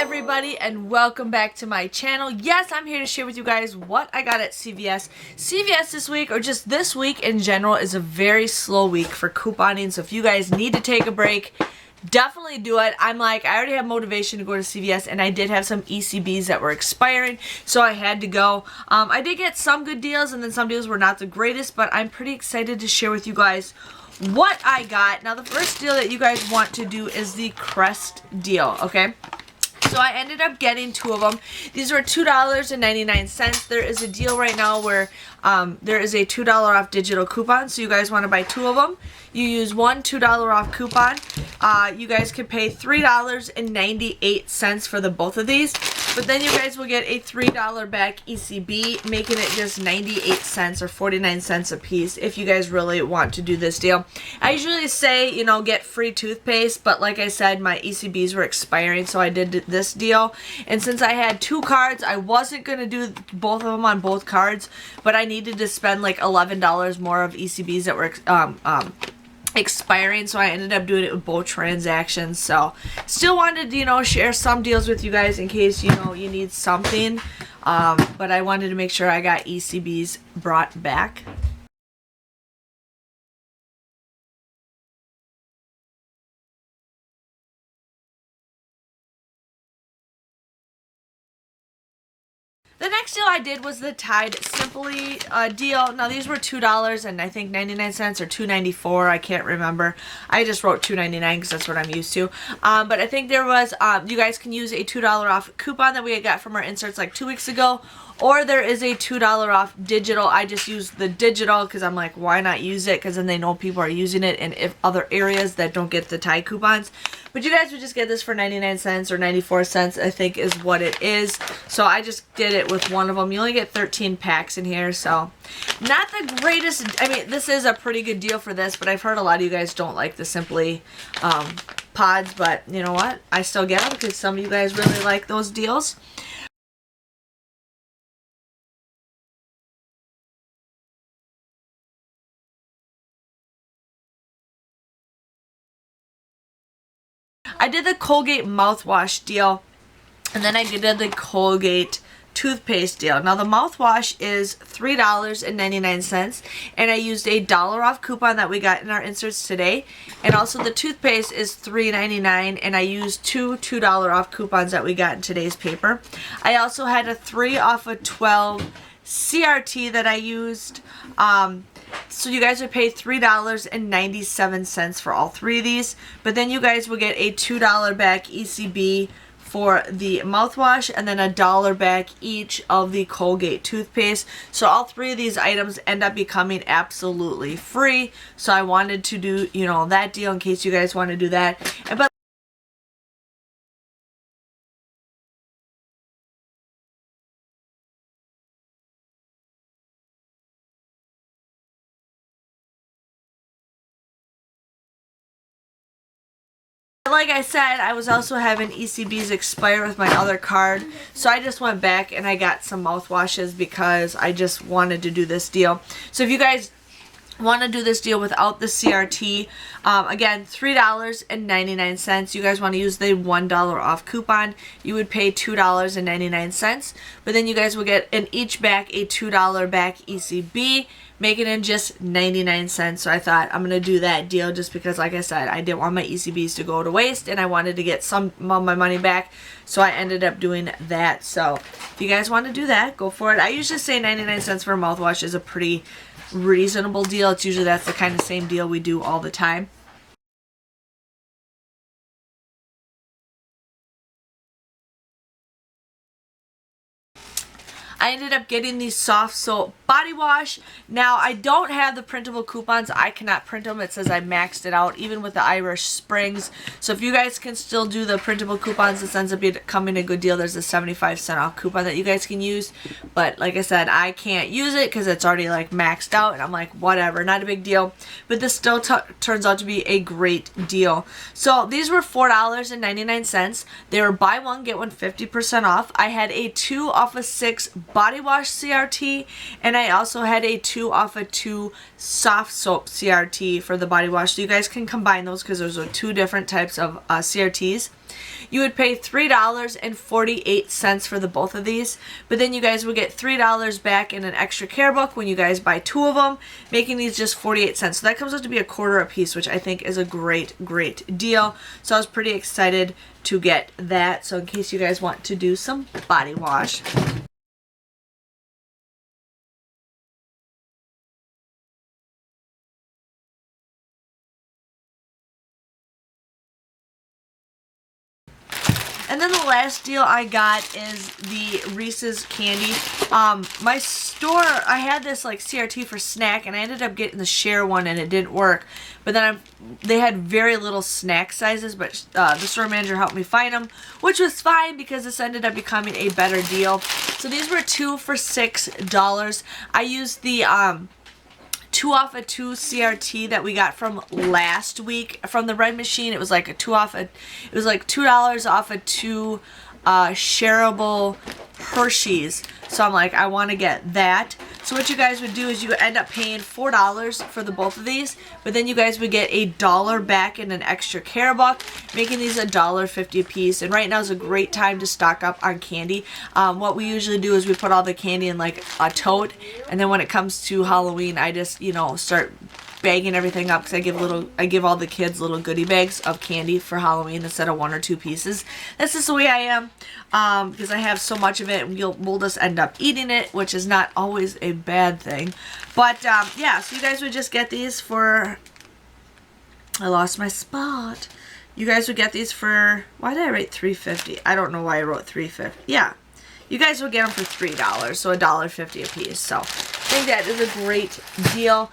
everybody, and welcome back to my channel. Yes, I'm here to share with you guys what I got at CVS. CVS this week, or just this week in general, is a very slow week for couponing, so if you guys need to take a break, definitely do it. I already have motivation to go to CVS, and I did have some ECBs that were expiring, so I had to go. I did get some good deals, and then some deals were not the greatest, but I'm pretty excited to share with you guys what I got. Now, the first deal that you guys want to do is the Crest deal, okay? So I ended up getting two of them. These were $2.99. There is a deal right now where there is a $2 off digital coupon. So you guys want to buy two of them. You use one $2 off coupon. You guys can pay $3.98 for the both of these. But then you guys will get a $3 back ECB, making it just 98 cents or 49 cents a piece if you guys really want to do this deal. I usually say, you know, get free toothpaste, but like I said, my ECBs were expiring, so I did this deal. And since I had two cards, I wasn't going to do both of them on both cards, but I needed to spend like $11 more of ECBs that were expiring, so I ended up doing it with both transactions. So still wanted to, you know, share some deals with you guys in case, you know, you need something, but I wanted to make sure I got ECBs brought back. The next deal I did was the Tide Simply deal. Now, these were $2 and I think 99 cents or $2.94. I can't remember. I just wrote $2.99 because that's what I'm used to. But I think there was, you guys can use a $2 off coupon that we got from our inserts like 2 weeks ago. Or there is a $2 off digital. I just used the digital because I'm like, why not use it? Because then they know people are using it in other areas that don't get the Tide coupons. But you guys would just get this for 99 cents or 94 cents, I think is what it is. So I just did it with one of them. You only get 13 packs in here, so not the greatest. I mean, this is a pretty good deal for this, but I've heard a lot of you guys don't like the Simply pods. But you know what? I still get them because some of you guys really like those deals. I did the Colgate mouthwash deal, and then I did the Colgate toothpaste deal. Now, the mouthwash is $3.99, and I used a $1 off coupon that we got in our inserts today. And also the toothpaste is $3.99, and I used two $2 off coupons that we got in today's paper. I also had a 3 off of 12 CRT that I used. So you guys would pay $3.97 for all three of these. But then you guys will get a $2 back ECB for the mouthwash, and then a $1 back each of the Colgate toothpaste. So all three of these items end up becoming absolutely free. So I wanted to do, you know, that deal in case you guys want to do that. But like I said, I was also having ECBs expire with my other card, so I just went back and I got some mouthwashes because I just wanted to do this deal. So if you guys want to do this deal without the CRT, again, $3.99. You guys want to use the $1 off coupon, you would pay $2.99. But then you guys will get in each back a $2 back ECB, making it just 99 cents. So I thought I'm going to do that deal just because, like I said, I didn't want my ECBs to go to waste, and I wanted to get some of my money back. So I ended up doing that. So if you guys want to do that, go for it. I usually say 99 cents for a mouthwash is a pretty reasonable deal. It's usually that's the kind of same deal we do all the time. I ended up getting the soft soap body wash. Now, I don't have the printable coupons. I cannot print them. It says I maxed it out, even with the Irish Springs. So if you guys can still do the printable coupons, this ends up becoming a good deal. There's a 75-cent off coupon that you guys can use. But like I said, I can't use it because it's already like maxed out. And I'm like, whatever, not a big deal. But this still turns out to be a great deal. So these were $4.99. They were buy one, get one 50% off. I had a 2 off of 6 body wash CRT, and I also had a 2 off of 2 soft soap CRT for the body wash. So you guys can combine those because those are 2 different types of CRTs. You would pay $3.48 for the both of these, but then you guys would get $3 back in an extra care book when you guys buy 2 of them, making these just 48 cents. So that comes out to be $1 a piece, which I think is a great deal. So I was pretty excited to get that. So in case you guys want to do some body wash. And then the last deal I got is the Reese's candy. My store, I had this like CRT for snack, and I ended up getting the share one, and it didn't work. But then they had very little snack sizes, but the store manager helped me find them, which was fine because this ended up becoming a better deal. So these were 2 for $6. I used the 2 off of 2 CRT that we got from last week from the Red Machine. It was like it was like $2 off of 2 shareable Hershey's. So I'm like, I want to get that. So what you guys would do is you end up paying $4 for the both of these, but then you guys would get $1 back in an extra care book, making these $1.50 a piece. And right now is a great time to stock up on candy. What we usually do is we put all the candy in like a tote, and then when it comes to Halloween, I just, you know, start bagging everything up because I give all the kids little goodie bags of candy for Halloween instead of 1 or 2 pieces. That's just the way I am, because I have so much of it, and we'll just end up eating it, which is not always a bad thing. But yeah, so you guys would just get these for, I lost my spot. You guys would get these for, why did I write $3.50? I don't know why I wrote $3.50. Yeah, you guys would get them for $3, so $1.50 a piece. So I think that is a great deal.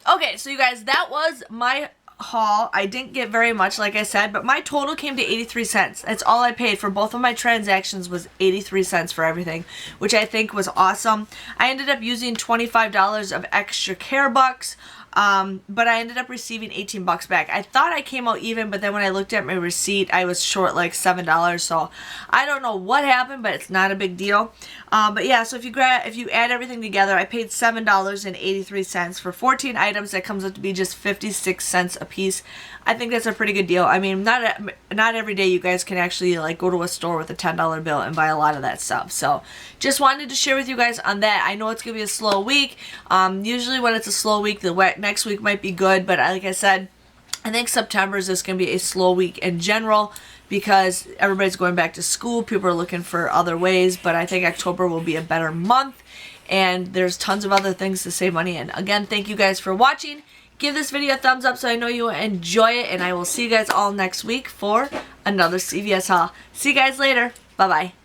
Okay, so you guys, that was my haul. I didn't get very much, like I said, but my total came to 83 cents. That's all I paid for both of my transactions, was 83 cents for everything, which I think was awesome. I ended up using $25 of extra care bucks, but I ended up receiving 18 bucks back. I thought I came out even, but then when I looked at my receipt, I was short like $7, so I don't know what happened, but it's not a big deal. But yeah, so if you add everything together, I paid $7.83 for 14 items. That comes up to be just 56 cents a piece. I think that's a pretty good deal. I mean, not every day you guys can actually like go to a store with a $10 bill and buy a lot of that stuff. So just wanted to share with you guys on that. I know it's gonna be a slow week. Usually when it's a slow week, the next week might be good, but like I said, I think September is just gonna be a slow week in general because everybody's going back to school. People are looking for other ways, but I think October will be a better month, and there's tons of other things to save money in. Again, thank you guys for watching. Give this video a thumbs up so I know you enjoy it, and I will see you guys all next week for another CVS haul. See you guys later. Bye-bye.